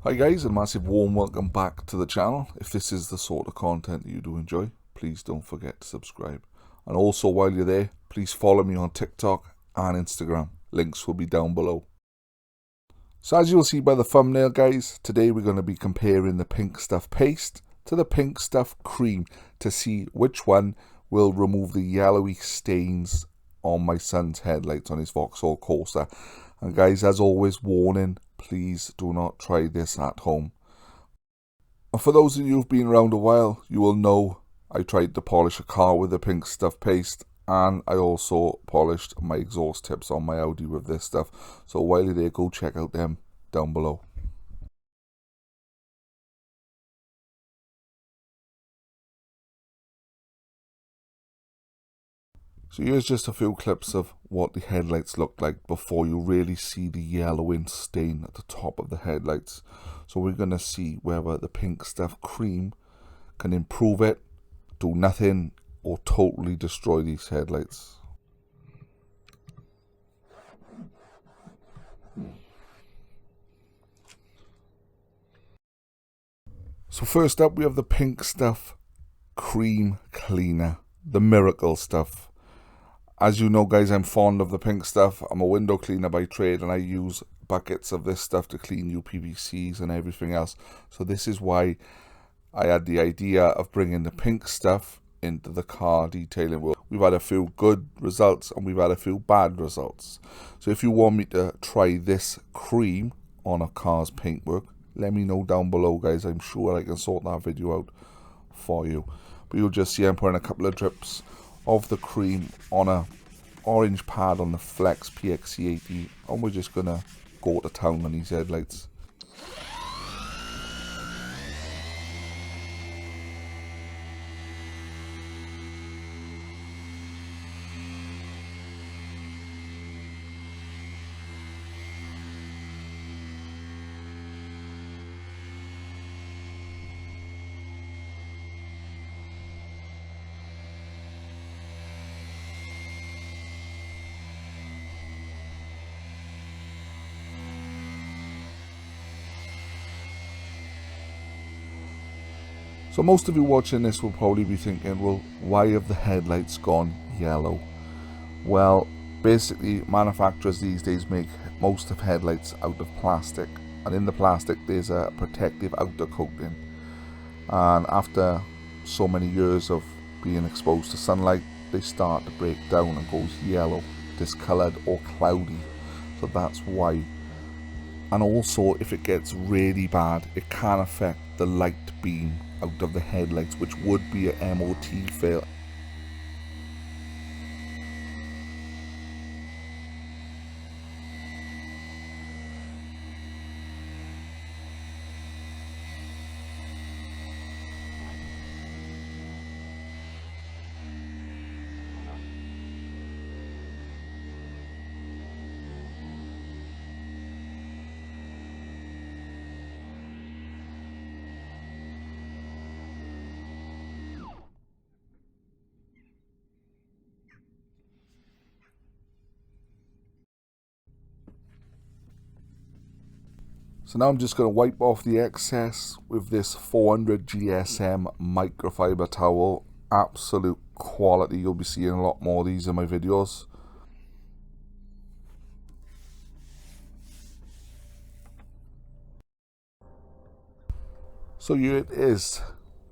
Hi guys, and massive warm welcome back to the channel. If this is the sort of content that you do enjoy, please don't forget to subscribe. And also while you're there, please follow me on TikTok and Instagram. Links will be down below. So as you'll see by the thumbnail guys, today we're going to be comparing the pink stuff paste to the pink stuff cream to see which one will remove the yellowy stains on my son's headlights on his Vauxhall Corsa. And guys, as always, warning, please do not try this at home. And for those of you who've been around a while, you will know I tried to polish a car with the pink stuff paste, and I also polished my exhaust tips on my Audi with this stuff. So while you're there, go check out them down below. So here's just a few clips of what the headlights look like before you really see the yellowing stain at the top of the headlights. So we're going to see whether the pink stuff cream can improve it, do nothing, or totally destroy these headlights. So first up we have the pink stuff cream cleaner, the miracle stuff. As you know guys, I'm fond of the pink stuff. I'm a window cleaner by trade and I use buckets of this stuff to clean UPVCs and everything else. So this is why I had the idea of bringing the pink stuff into the car detailing world. We've had a few good results and we've had a few bad results. So if you want me to try this cream on a car's paintwork, let me know down below guys. I'm sure I can sort that video out for you. But you'll just see I'm putting a couple of drips of the cream on a orange pad on the Flex PXC80, and we're just gonna go to town on these headlights. So most of you watching this will probably be thinking, well, why have the headlights gone yellow? Well, basically manufacturers these days make most of headlights out of plastic, and in the plastic there's a protective outer coating, and after so many years of being exposed to sunlight they start to break down and goes yellow, discoloured or cloudy. So that's why. And also if it gets really bad, it can affect the light beam out of the headlights, which would be a MOT fail. So now I'm just going to wipe off the excess with this 400 GSM microfiber towel. Absolute quality. You'll be seeing a lot more of these in my videos. So here it is.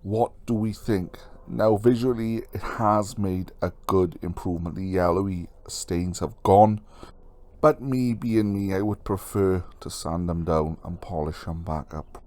What do we think? Now visually it has made a good improvement. The yellowy stains have gone. But me being me, I would prefer to sand them down and polish them back up.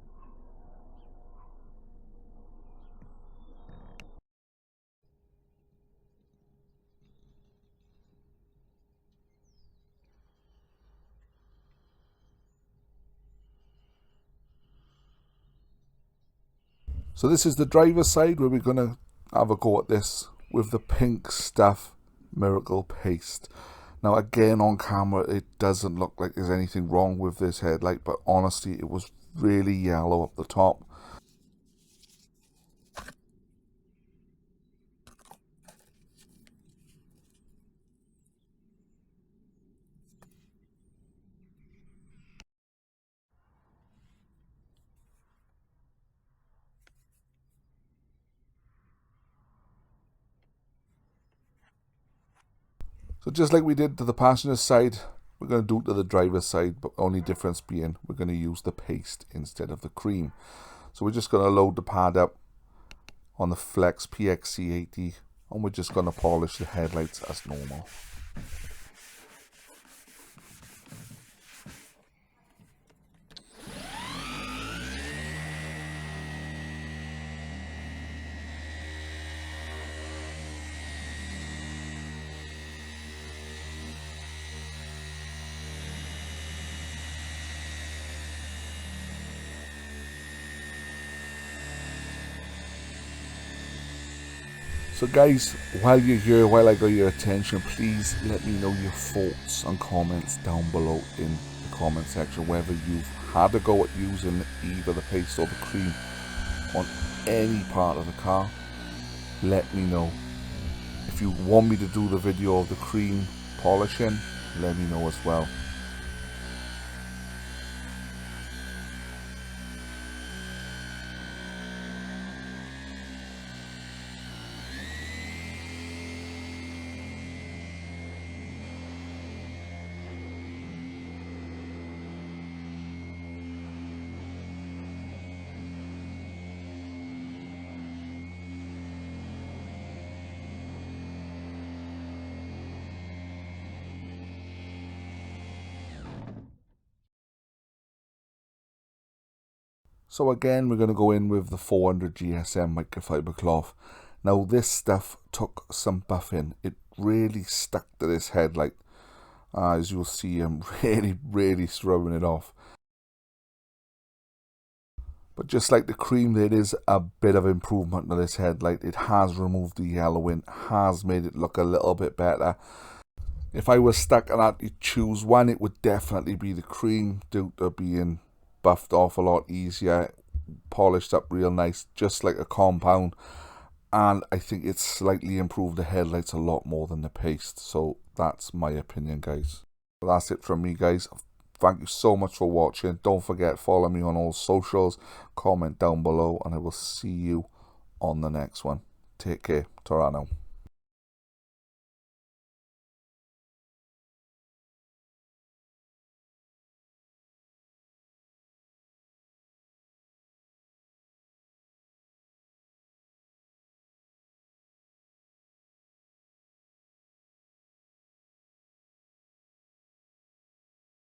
So this is the driver's side where we're going to have a go at this with the pink stuff miracle paste. Now again on camera it doesn't look like there's anything wrong with this headlight, but honestly it was really yellow up the top. So just like we did to the passenger side, we're going to do it to the driver's side, but only difference being we're going to use the paste instead of the cream. So we're just going to load the pad up on the Flex PXC80 and we're just going to polish the headlights as normal. So guys, while you're here, while I got your attention, please let me know your thoughts and comments down below in the comment section, whether you've had a go at using either the paste or the cream on any part of the car. Let me know. If you want me to do the video of the cream polishing, let me know as well. So again, we're going to go in with the 400 GSM microfiber cloth. Now this stuff took some buffing. It really stuck to this headlight. As you'll see, I'm really rubbing it off. But just like the cream, there is a bit of improvement to this headlight. It has removed the yellowing, has made it look a little bit better. If I was stuck and I had to choose one, it would definitely be the cream, due to being buffed off a lot easier, polished up real nice, just like a compound. And I think it's slightly improved the headlights a lot more than the paste. So that's my opinion, guys. But that's it from me, guys. Thank you so much for watching. Don't forget, follow me on all socials, comment down below, and I will see you on the next one. Take care. Ta-ra now.